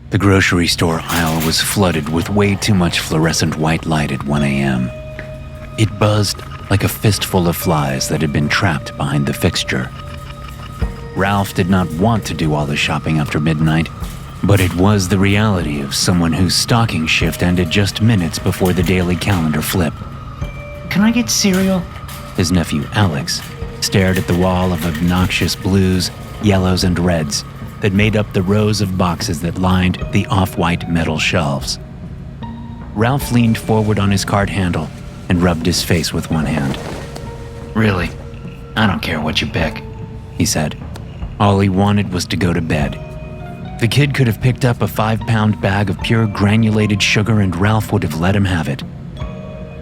The grocery store aisle was flooded with way too much fluorescent white light at 1 a.m. It buzzed like a fistful of flies that had been trapped behind the fixture. Ralph did not want to do all the shopping after midnight, but it was the reality of someone whose stocking shift ended just minutes before the daily calendar flip. Can I get cereal? His nephew Alex stared at the wall of obnoxious blues, yellows, and reds that made up the rows of boxes that lined the off-white metal shelves. Ralph leaned forward on his cart handle and rubbed his face with one hand. Really, I don't care what you pick, he said. All he wanted was to go to bed. The kid could have picked up a 5-pound bag of pure granulated sugar and Ralph would have let him have it.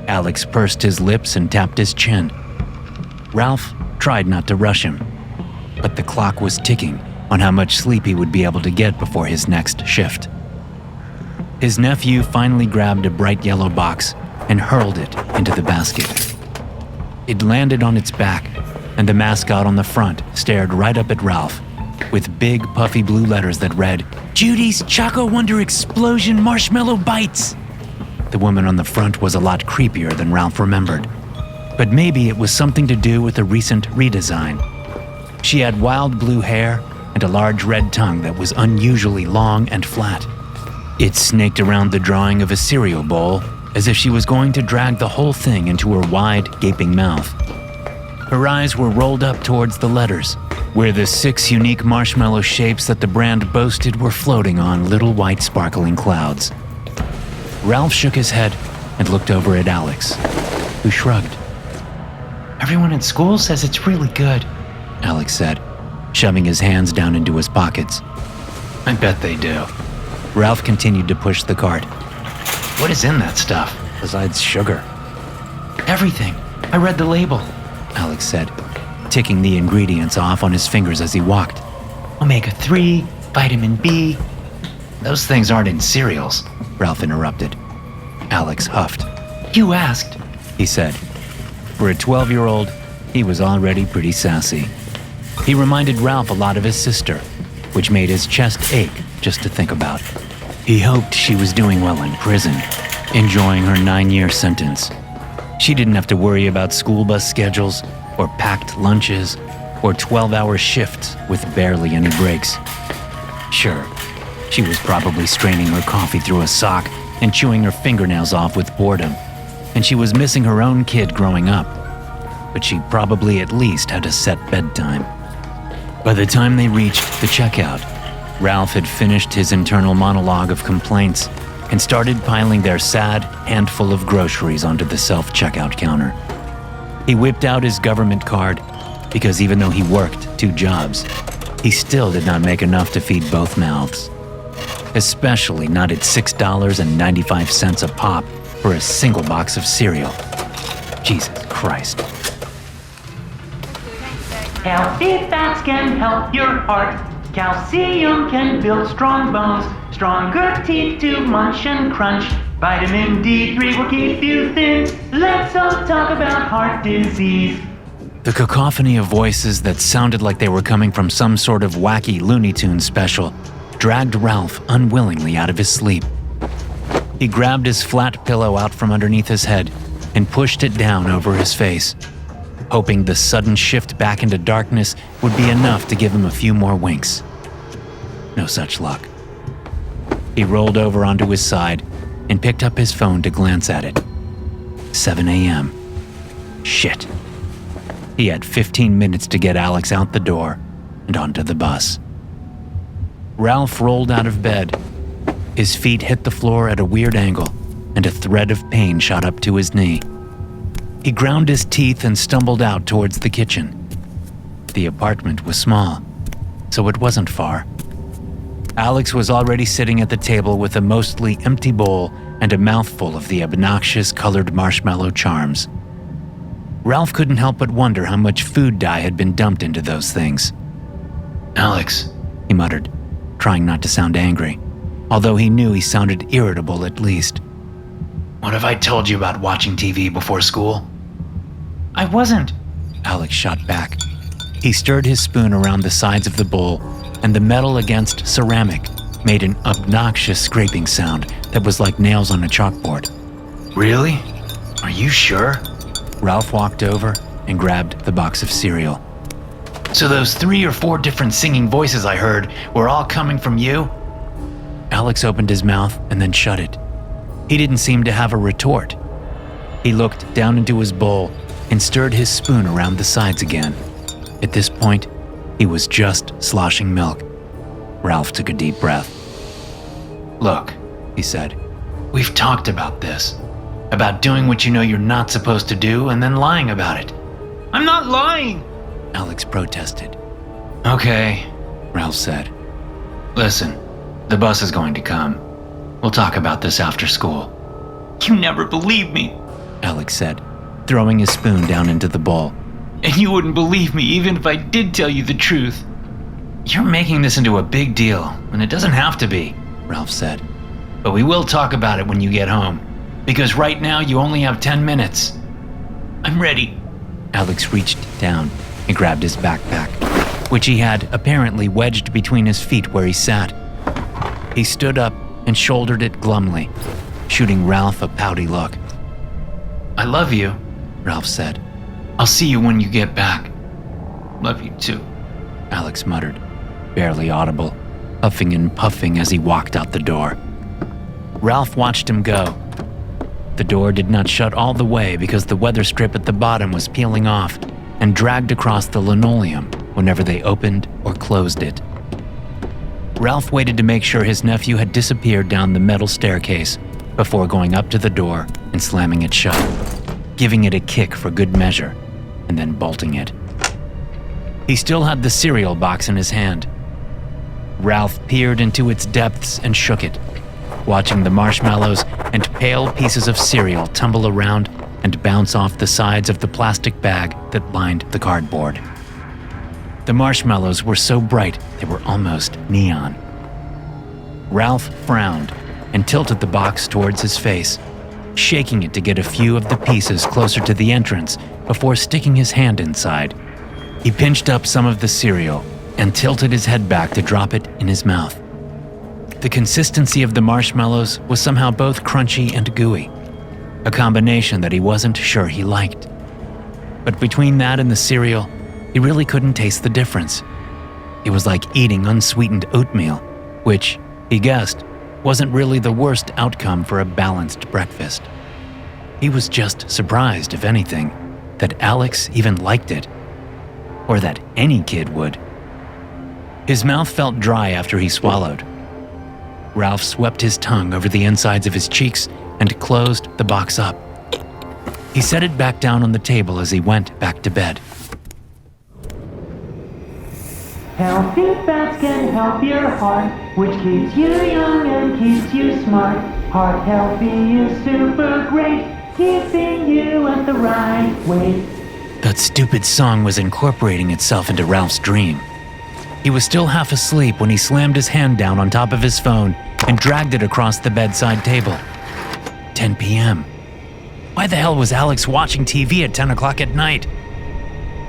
Alex pursed his lips and tapped his chin. Ralph tried not to rush him, but the clock was ticking on how much sleep he would be able to get before his next shift. His nephew finally grabbed a bright yellow box and hurled it into the basket. It landed on its back, and the mascot on the front stared right up at Ralph with big puffy blue letters that read, "Judy's Choco-Wonder Explosion Marshmallow Bites." The woman on the front was a lot creepier than Ralph remembered, but maybe it was something to do with a recent redesign. She had wild blue hair and a large red tongue that was unusually long and flat. It snaked around the drawing of a cereal bowl as if she was going to drag the whole thing into her wide, gaping mouth. Her eyes were rolled up towards the letters, where the 6 unique marshmallow shapes that the brand boasted were floating on little white sparkling clouds. Ralph shook his head and looked over at Alex, who shrugged. Everyone in school says it's really good, Alex said, shoving his hands down into his pockets. I bet they do. Ralph continued to push the cart. What is in that stuff? Besides sugar? Everything. I read the label, Alex said, ticking the ingredients off on his fingers as he walked. Omega-3, vitamin B. Those things aren't in cereals, Ralph interrupted. Alex huffed. You asked, he said. For a 12-year-old, he was already pretty sassy. He reminded Ralph a lot of his sister, which made his chest ache just to think about. He hoped she was doing well in prison, enjoying her 9-year sentence. She didn't have to worry about school bus schedules, or packed lunches, or 12-hour shifts with barely any breaks. Sure, she was probably straining her coffee through a sock and chewing her fingernails off with boredom, and she was missing her own kid growing up. But she probably at least had a set bedtime. By the time they reached the checkout, Ralph had finished his internal monologue of complaints and started piling their sad handful of groceries onto the self-checkout counter. He whipped out his government card because even though he worked 2 jobs, he still did not make enough to feed both mouths. Especially not at $6.95 a pop for a single box of cereal. Jesus Christ. Healthy fats can help your heart. Calcium can build strong bones. Stronger teeth to munch and crunch. Vitamin D3 will keep you thin. Let's all talk about heart disease. The cacophony of voices that sounded like they were coming from some sort of wacky Looney Tunes special dragged Ralph unwillingly out of his sleep. He grabbed his flat pillow out from underneath his head and pushed it down over his face, hoping the sudden shift back into darkness would be enough to give him a few more winks. No such luck. He rolled over onto his side and picked up his phone to glance at it. 7 a.m. Shit. He had 15 minutes to get Alex out the door and onto the bus. Ralph rolled out of bed. His feet hit the floor at a weird angle, and a thread of pain shot up to his knee. He ground his teeth and stumbled out towards the kitchen. The apartment was small, so it wasn't far. Alex was already sitting at the table with a mostly empty bowl and a mouthful of the obnoxious colored marshmallow charms. Ralph couldn't help but wonder how much food dye had been dumped into those things. Alex, he muttered, trying not to sound angry, although he knew he sounded irritable at least. What have I told you about watching TV before school? I wasn't, Alex shot back. He stirred his spoon around the sides of the bowl, and the metal against ceramic made an obnoxious scraping sound that was like nails on a chalkboard. Really? Are you sure? Ralph walked over and grabbed the box of cereal. So those 3 or 4 different singing voices I heard were all coming from you? Alex opened his mouth and then shut it. He didn't seem to have a retort. He looked down into his bowl and stirred his spoon around the sides again. At this point, he was just sloshing milk. Ralph took a deep breath. Look, He said, we've talked about this. About doing what you know you're not supposed to do and then lying about it. I'm not lying! Alex protested. Okay, Ralph said. listen, the bus is going to come. We'll talk about this after school. You never believe me. Alex said, throwing his spoon down into the bowl. And you wouldn't believe me even if I did tell you the truth. You're making this into a big deal, and it doesn't have to be, Ralph said. but we will talk about it when you get home. Because right now you only have 10 minutes. I'm ready. Alex reached down and grabbed his backpack, which he had apparently wedged between his feet where he sat. He stood up and shouldered it glumly, shooting Ralph a pouty look. I love you, Ralph said. I'll see you when you get back. Love you too. Alex muttered, barely audible, huffing and puffing as he walked out the door. Ralph watched him go. The door did not shut all the way because the weather strip at the bottom was peeling off and dragged across the linoleum whenever they opened or closed it. Ralph waited to make sure his nephew had disappeared down the metal staircase before going up to the door and slamming it shut, giving it a kick for good measure, and then bolting it. He still had the cereal box in his hand. Ralph peered into its depths and shook it, watching the marshmallows and pale pieces of cereal tumble around and bounce off the sides of the plastic bag that lined the cardboard. The marshmallows were so bright they were almost neon. Ralph frowned and tilted the box towards his face, shaking it to get a few of the pieces closer to the entrance before sticking his hand inside. He pinched up some of the cereal and tilted his head back to drop it in his mouth. The consistency of the marshmallows was somehow both crunchy and gooey, a combination that he wasn't sure he liked. But between that and the cereal, he really couldn't taste the difference. It was like eating unsweetened oatmeal, which, he guessed, wasn't really the worst outcome for a balanced breakfast. He was just surprised, if anything, that Alex even liked it, or that any kid would. His mouth felt dry after he swallowed. Ralph swept his tongue over the insides of his cheeks and closed the box up. He set it back down on the table as he went back to bed. Healthy fats can help your heart, which keeps you young and keeps you smart. Heart healthy is super great, keeping you at the right weight. That stupid song was incorporating itself into Ralph's dream. He was still half asleep when he slammed his hand down on top of his phone and dragged it across the bedside table. 10 p.m. Why the hell was Alex watching TV at 10 o'clock at night?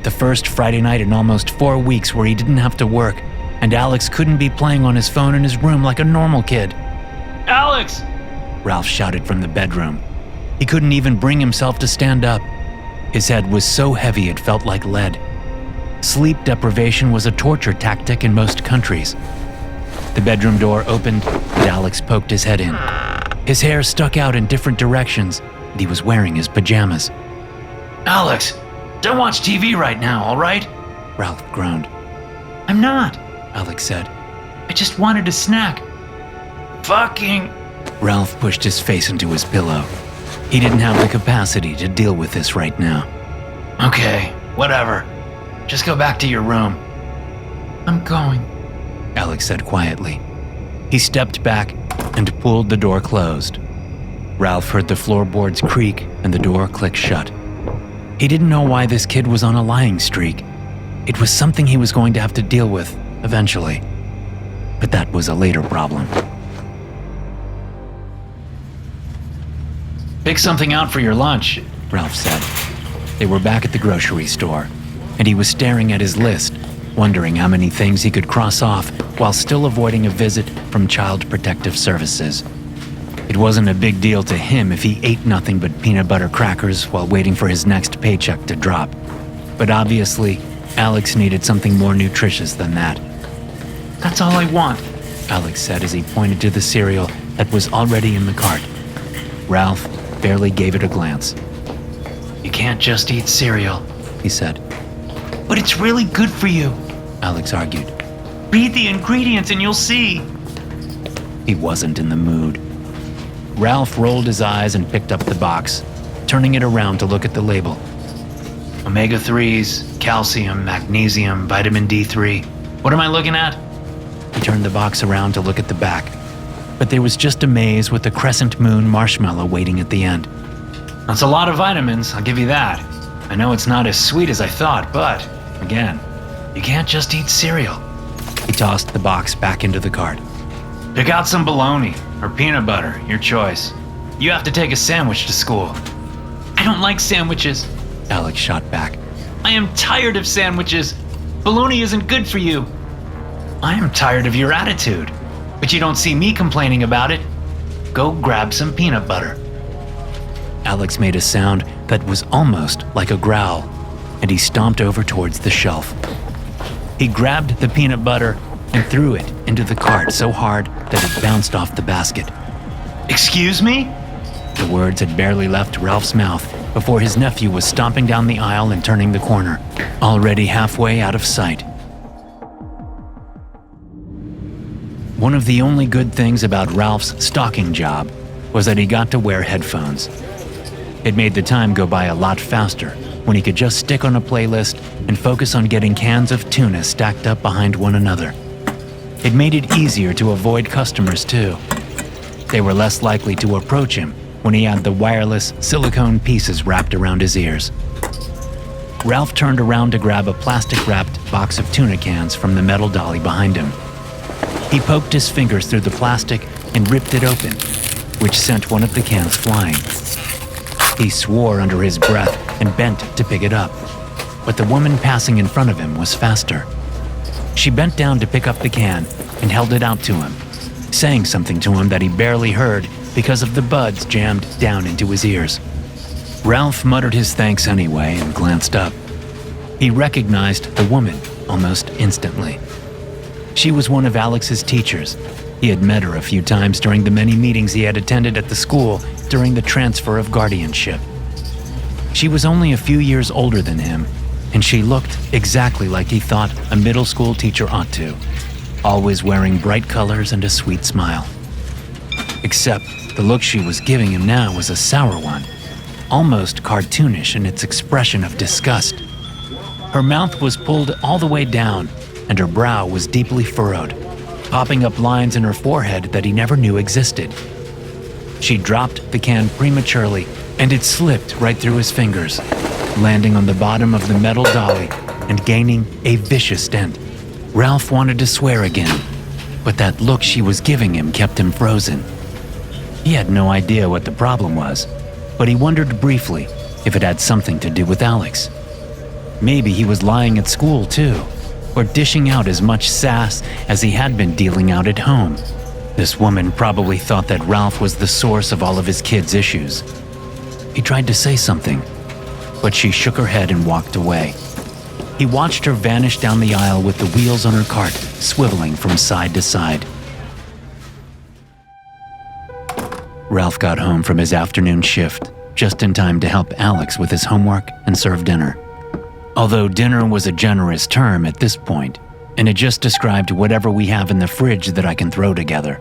The first Friday night in almost 4 weeks where he didn't have to work, and Alex couldn't be playing on his phone in his room like a normal kid. Alex! Ralph shouted from the bedroom. He couldn't even bring himself to stand up. His head was so heavy it felt like lead. Sleep deprivation was a torture tactic in most countries. The bedroom door opened, and Alex poked his head in. His hair stuck out in different directions, and he was wearing his pajamas. Alex, don't watch TV right now, all right? Ralph groaned. I'm not. Alex said. I just wanted a snack. Fucking... Ralph pushed his face into his pillow. He didn't have the capacity to deal with this right now. Okay, whatever. Just go back to your room. I'm going, Alex said quietly. He stepped back and pulled the door closed. Ralph heard the floorboards creak and the door click shut. He didn't know why this kid was on a lying streak. It was something he was going to have to deal with eventually. But that was a later problem. Pick something out for your lunch, Ralph said. They were back at the grocery store, and he was staring at his list wondering how many things he could cross off while still avoiding a visit from Child Protective Services. It wasn't a big deal to him if he ate nothing but peanut butter crackers while waiting for his next paycheck to drop. But obviously, Alex needed something more nutritious than that. That's all I want. Alex said as he pointed to the cereal that was already in the cart. Ralph barely gave it a glance. You can't just eat cereal, he said. But it's really good for you. Alex argued. Read the ingredients and you'll see. He wasn't in the mood. Ralph rolled his eyes and picked up the box, turning it around to look at the label. Omega-3s, calcium, magnesium, vitamin D3. What am I looking at? He turned the box around to look at the back, but there was just a maze with a crescent moon marshmallow waiting at the end. That's a lot of vitamins, I'll give you that. I know it's not as sweet as I thought, but, again, you can't just eat cereal. He tossed the box back into the cart. Pick out some bologna or peanut butter, your choice. You have to take a sandwich to school. I don't like sandwiches, Alex shot back. I am tired of sandwiches. Bologna isn't good for you. I am tired of your attitude, but you don't see me complaining about it. Go grab some peanut butter. Alex made a sound that was almost like a growl, and he stomped over towards the shelf. He grabbed the peanut butter and threw it into the cart so hard that it bounced off the basket. Excuse me? The words had barely left Ralph's mouth before his nephew was stomping down the aisle and turning the corner, already halfway out of sight. One of the only good things about Ralph's stocking job was that he got to wear headphones. It made the time go by a lot faster when he could just stick on a playlist and focus on getting cans of tuna stacked up behind one another. It made it easier to avoid customers too. They were less likely to approach him when he had the wireless silicone pieces wrapped around his ears. Ralph turned around to grab a plastic-wrapped box of tuna cans from the metal dolly behind him. He poked his fingers through the plastic and ripped it open, which sent one of the cans flying. He swore under his breath and bent to pick it up, but the woman passing in front of him was faster. She bent down to pick up the can and held it out to him, saying something to him that he barely heard because of the buds jammed down into his ears. Ralph muttered his thanks anyway and glanced up. He recognized the woman almost instantly. She was one of Alex's teachers. He had met her a few times during the many meetings he had attended at the school during the transfer of guardianship. She was only a few years older than him, and she looked exactly like he thought a middle school teacher ought to, always wearing bright colors and a sweet smile. Except the look she was giving him now was a sour one, almost cartoonish in its expression of disgust. Her mouth was pulled all the way down, and her brow was deeply furrowed, popping up lines in her forehead that he never knew existed. She dropped the can prematurely, and it slipped right through his fingers, landing on the bottom of the metal dolly and gaining a vicious dent. Ralph wanted to swear again, but that look she was giving him kept him frozen. He had no idea what the problem was, but he wondered briefly if it had something to do with Alex. Maybe he was lying at school too, or dishing out as much sass as he had been dealing out at home. This woman probably thought that Ralph was the source of all of his kids' issues. He tried to say something, but she shook her head and walked away. He watched her vanish down the aisle with the wheels on her cart swiveling from side to side. Ralph got home from his afternoon shift just in time to help Alex with his homework and serve dinner. Although dinner was a generous term at this point, and it just described whatever we have in the fridge that I can throw together.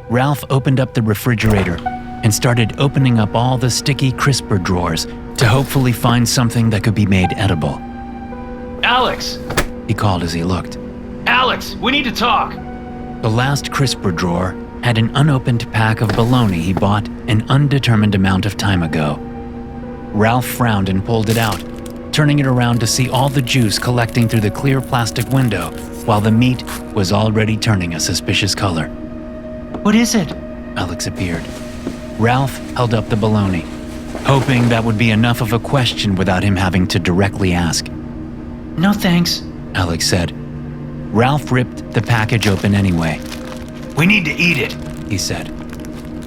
Ralph opened up the refrigerator and started opening up all the sticky crisper drawers to hopefully find something that could be made edible. Alex! He called as he looked. Alex, we need to talk! The last crisper drawer had an unopened pack of bologna he bought an undetermined amount of time ago. Ralph frowned and pulled it out, turning it around to see all the juice collecting through the clear plastic window while the meat was already turning a suspicious color. What is it? Alex appeared. Ralph held up the bologna, hoping that would be enough of a question without him having to directly ask. No thanks. Alex said. Ralph ripped the package open anyway. We need to eat it, he said.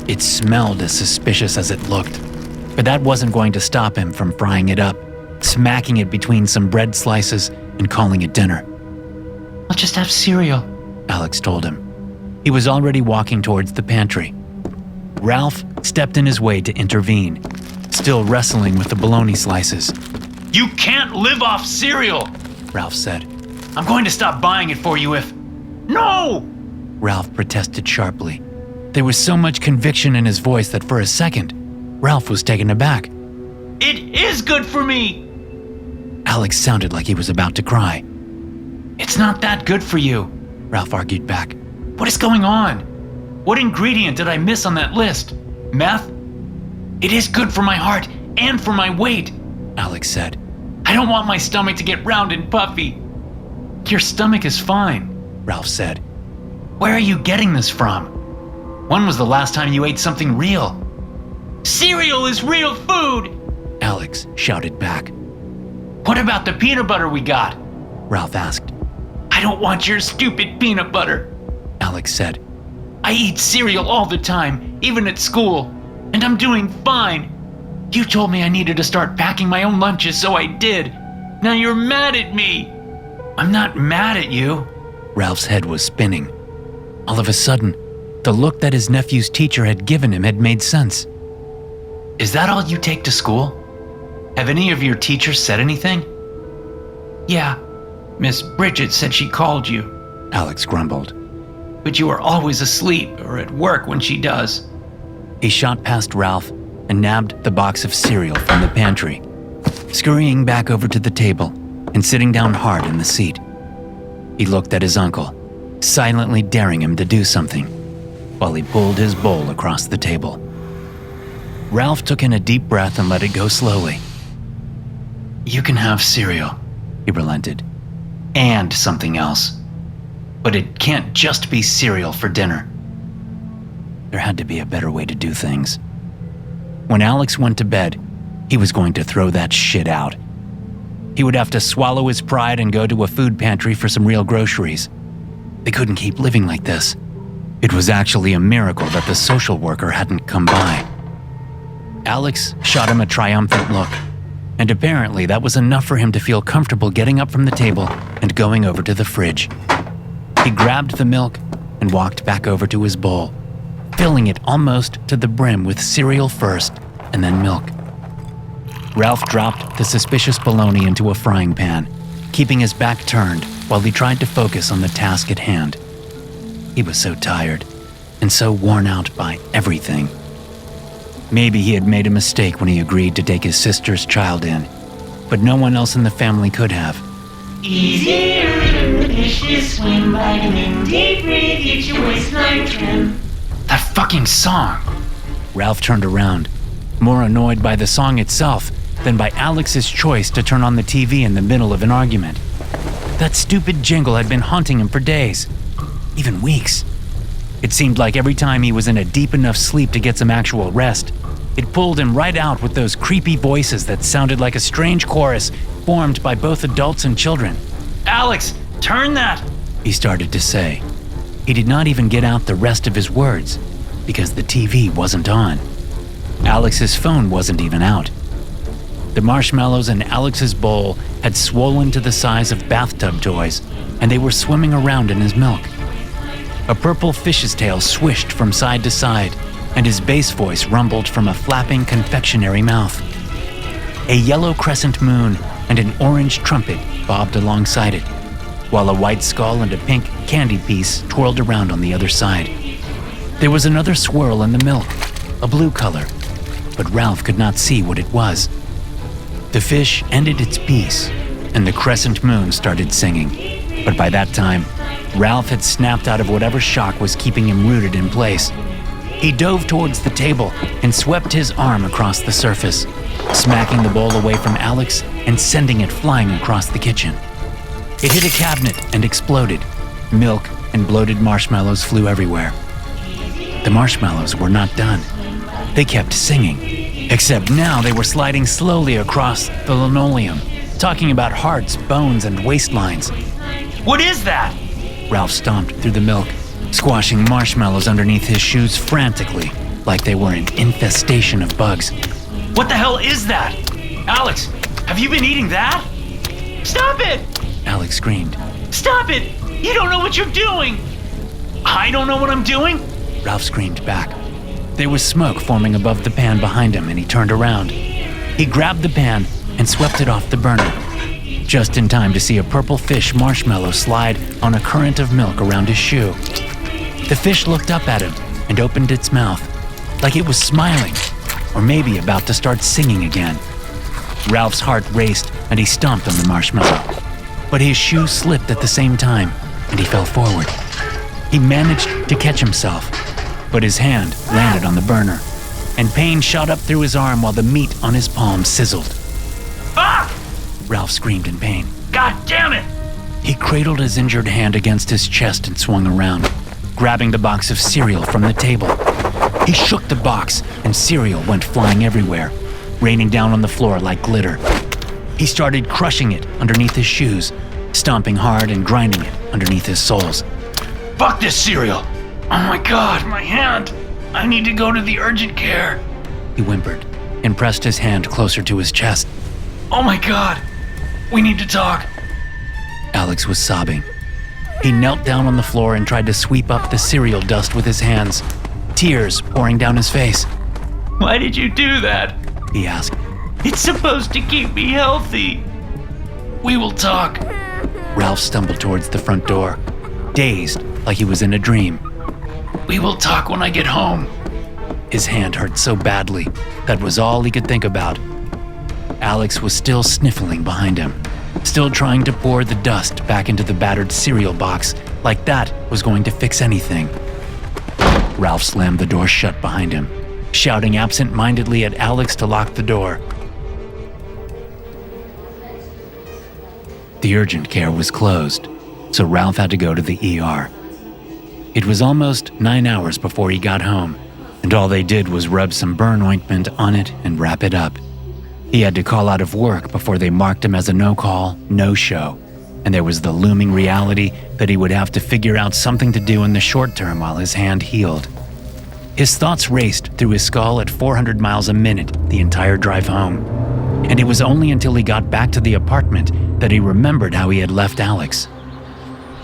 It smelled as suspicious as it looked, but that wasn't going to stop him from frying it up, smacking it between some bread slices and calling it dinner. I'll just have cereal, Alex told him. He was already walking towards the pantry. Ralph stepped in his way to intervene, still wrestling with the bologna slices. You can't live off cereal, Ralph said. I'm going to stop buying it for you if... No! Ralph protested sharply. There was so much conviction in his voice that for a second, Ralph was taken aback. It is good for me! Alex sounded like he was about to cry. It's not that good for you, Ralph argued back. What is going on? What ingredient did I miss on that list? Meth? It is good for my heart and for my weight, Alex said. I don't want my stomach to get round and puffy. Your stomach is fine, Ralph said. Where are you getting this from? When was the last time you ate something real? Cereal is real food, Alex shouted back. What about the peanut butter we got? Ralph asked. I don't want your stupid peanut butter, Alex said. I eat cereal all the time, even at school, and I'm doing fine. You told me I needed to start packing my own lunches, so I did. Now you're mad at me. I'm not mad at you. Ralph's head was spinning. All of a sudden, the look that his nephew's teacher had given him had made sense. Is that all you take to school? Have any of your teachers said anything? Yeah, Miss Bridget said she called you, Alex grumbled. But you are always asleep or at work when she does. He shot past Ralph and nabbed the box of cereal from the pantry, scurrying back over to the table and sitting down hard in the seat. He looked at his uncle, silently daring him to do something, while he pulled his bowl across the table. Ralph took in a deep breath and let it go slowly. You can have cereal, he relented. And something else. But it can't just be cereal for dinner. There had to be a better way to do things. When Alex went to bed, he was going to throw that shit out. He would have to swallow his pride and go to a food pantry for some real groceries. They couldn't keep living like this. It was actually a miracle that the social worker hadn't come by. Alex shot him a triumphant look, and apparently that was enough for him to feel comfortable getting up from the table and going over to the fridge. He grabbed the milk and walked back over to his bowl, filling it almost to the brim with cereal first and then milk. Ralph dropped the suspicious bologna into a frying pan, keeping his back turned while he tried to focus on the task at hand. He was so tired and so worn out by everything. Maybe he had made a mistake when he agreed to take his sister's child in, but no one else in the family could have. Easier than the dishes, swim vitamin D3, get your waistline trim. That fucking song! Ralph turned around, more annoyed by the song itself than by Alex's choice to turn on the TV in the middle of an argument. That stupid jingle had been haunting him for days, even weeks. It seemed like every time he was in a deep enough sleep to get some actual rest, it pulled him right out with those creepy voices that sounded like a strange chorus formed by both adults and children. Alex, turn that! He started to say. He did not even get out the rest of his words because the TV wasn't on. Alex's phone wasn't even out. The marshmallows in Alex's bowl had swollen to the size of bathtub toys, and they were swimming around in his milk. A purple fish's tail swished from side to side, and his bass voice rumbled from a flapping confectionery mouth. A yellow crescent moon and an orange trumpet bobbed alongside it, while a white skull and a pink candy piece twirled around on the other side. There was another swirl in the milk, a blue color, but Ralph could not see what it was. The fish ended its piece, and the crescent moon started singing. But by that time, Ralph had snapped out of whatever shock was keeping him rooted in place. He dove towards the table and swept his arm across the surface, smacking the bowl away from Alex and sending it flying across the kitchen. It hit a cabinet and exploded. Milk and bloated marshmallows flew everywhere. The marshmallows were not done. They kept singing, except now they were sliding slowly across the linoleum, talking about hearts, bones, and waistlines, What is that? Ralph stomped through the milk, squashing marshmallows underneath his shoes frantically, like they were an infestation of bugs. What the hell is that? Alex, have you been eating that? Stop it! Alex screamed. Stop it! You don't know what you're doing! I don't know what I'm doing? Ralph screamed back. There was smoke forming above the pan behind him, and he turned around. He grabbed the pan and swept it off the burner, just in time to see a purple fish marshmallow slide on a current of milk around his shoe. The fish looked up at him and opened its mouth, like it was smiling, or maybe about to start singing again. Ralph's heart raced and he stomped on the marshmallow, but his shoe slipped at the same time and he fell forward. He managed to catch himself, but his hand landed on the burner, and pain shot up through his arm while the meat on his palm sizzled. Ah! Ralph screamed in pain. God damn it! He cradled his injured hand against his chest and swung around, grabbing the box of cereal from the table. He shook the box, and cereal went flying everywhere, raining down on the floor like glitter. He started crushing it underneath his shoes, stomping hard and grinding it underneath his soles. Fuck this cereal! Oh my god, my hand! I need to go to the urgent care. He whimpered and pressed his hand closer to his chest. Oh my god! We need to talk. Alex was sobbing. He knelt down on the floor and tried to sweep up the cereal dust with his hands, tears pouring down his face. Why did you do that? He asked. It's supposed to keep me healthy. We will talk. Ralph stumbled towards the front door, dazed like he was in a dream. We will talk when I get home. His hand hurt so badly, that was all he could think about. Alex was still sniffling behind him, still trying to pour the dust back into the battered cereal box like that was going to fix anything. Ralph slammed the door shut behind him, shouting absent-mindedly at Alex to lock the door. The urgent care was closed, so Ralph had to go to the ER. It was almost 9 hours before he got home, and all they did was rub some burn ointment on it and wrap it up. He had to call out of work before they marked him as a no-call, no-show, and there was the looming reality that he would have to figure out something to do in the short term while his hand healed. His thoughts raced through his skull at 400 miles a minute the entire drive home, and it was only until he got back to the apartment that he remembered how he had left Alex.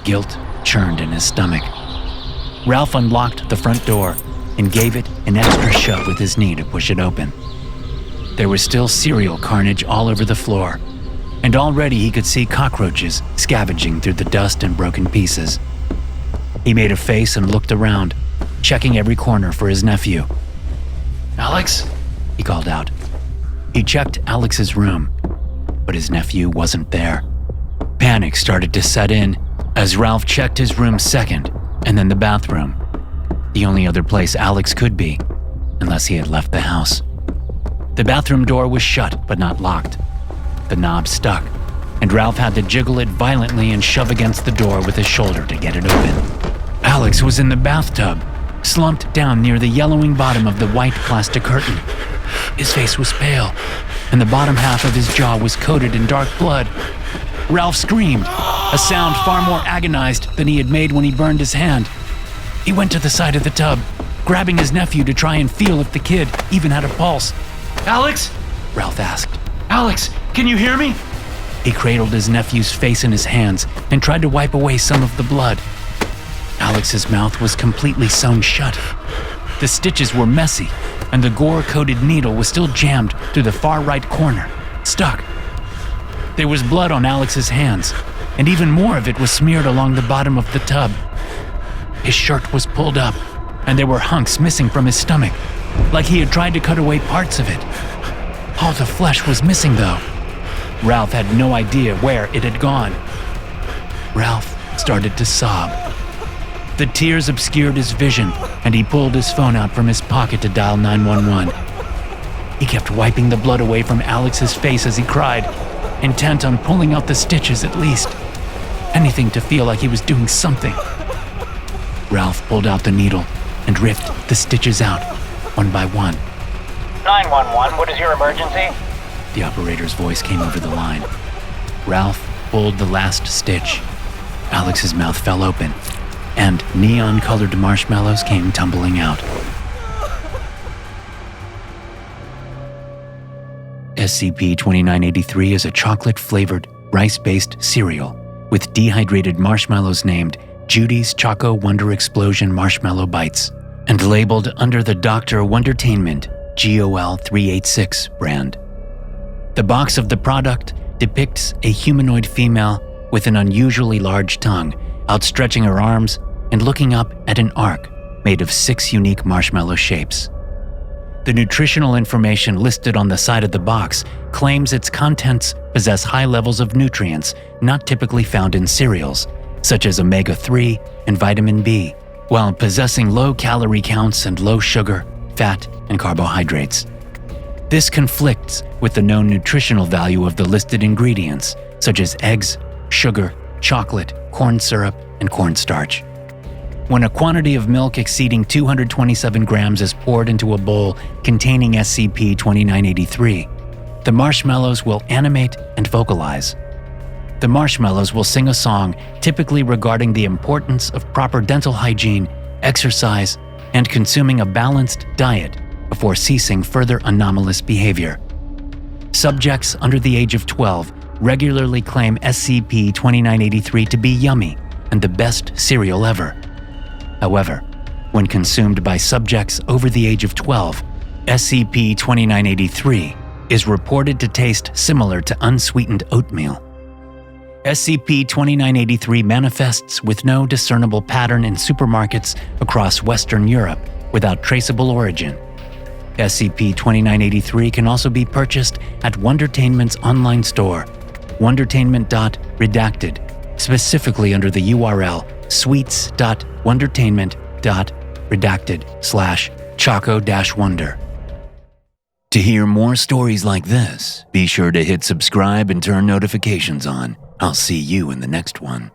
Guilt churned in his stomach. Ralph unlocked the front door and gave it an extra shove with his knee to push it open. There was still cereal carnage all over the floor, and already he could see cockroaches scavenging through the dust and broken pieces. He made a face and looked around, checking every corner for his nephew. Alex? He called out. He checked Alex's room, but his nephew wasn't there. Panic started to set in as Ralph checked his room second, and then the bathroom, the only other place Alex could be, unless he had left the house. The bathroom door was shut but not locked. The knob stuck, and Ralph had to jiggle it violently and shove against the door with his shoulder to get it open. Alex was in the bathtub, slumped down near the yellowing bottom of the white plastic curtain. His face was pale, and the bottom half of his jaw was coated in dark blood. Ralph screamed, a sound far more agonized than he had made when he burned his hand. He went to the side of the tub, grabbing his nephew to try and feel if the kid even had a pulse. Alex? Ralph asked. Alex, can you hear me? He cradled his nephew's face in his hands and tried to wipe away some of the blood. Alex's mouth was completely sewn shut. The stitches were messy, and the gore-coated needle was still jammed through the far right corner, stuck. There was blood on Alex's hands, and even more of it was smeared along the bottom of the tub. His shirt was pulled up, and there were hunks missing from his stomach, like he had tried to cut away parts of it. All the flesh was missing, though. Ralph had no idea where it had gone. Ralph started to sob. The tears obscured his vision, and he pulled his phone out from his pocket to dial 911. He kept wiping the blood away from Alex's face as he cried, intent on pulling out the stitches at least. Anything to feel like he was doing something. Ralph pulled out the needle and ripped the stitches out, one by one. 911, what is your emergency? The operator's voice came over the line. Ralph pulled the last stitch. Alex's mouth fell open, and neon-colored marshmallows came tumbling out. SCP-2983 is a chocolate-flavored, rice-based cereal with dehydrated marshmallows named Judy's Choco-Wonder Explosion Marshmallow Bites and labeled under the Dr. Wondertainment GOL 386 brand. The box of the product depicts a humanoid female with an unusually large tongue, outstretching her arms and looking up at an arc made of 6 unique marshmallow shapes. The nutritional information listed on the side of the box claims its contents possess high levels of nutrients not typically found in cereals, such as omega-3 and vitamin B, while possessing low calorie counts and low sugar, fat, and carbohydrates. This conflicts with the known nutritional value of the listed ingredients, such as eggs, sugar, chocolate, corn syrup, and cornstarch. When a quantity of milk exceeding 227 grams is poured into a bowl containing SCP-2983, the marshmallows will animate and vocalize. The marshmallows will sing a song typically regarding the importance of proper dental hygiene, exercise, and consuming a balanced diet before ceasing further anomalous behavior. Subjects under the age of 12 regularly claim SCP-2983 to be yummy and the best cereal ever. However, when consumed by subjects over the age of 12, SCP-2983 is reported to taste similar to unsweetened oatmeal. SCP-2983 manifests with no discernible pattern in supermarkets across Western Europe without traceable origin. SCP-2983 can also be purchased at Wondertainment's online store, Wondertainment.redacted, specifically under the URL sweets.wondertainment.redacted/Choco-Wonder. To hear more stories like this, be sure to hit subscribe and turn notifications on. I'll see you in the next one.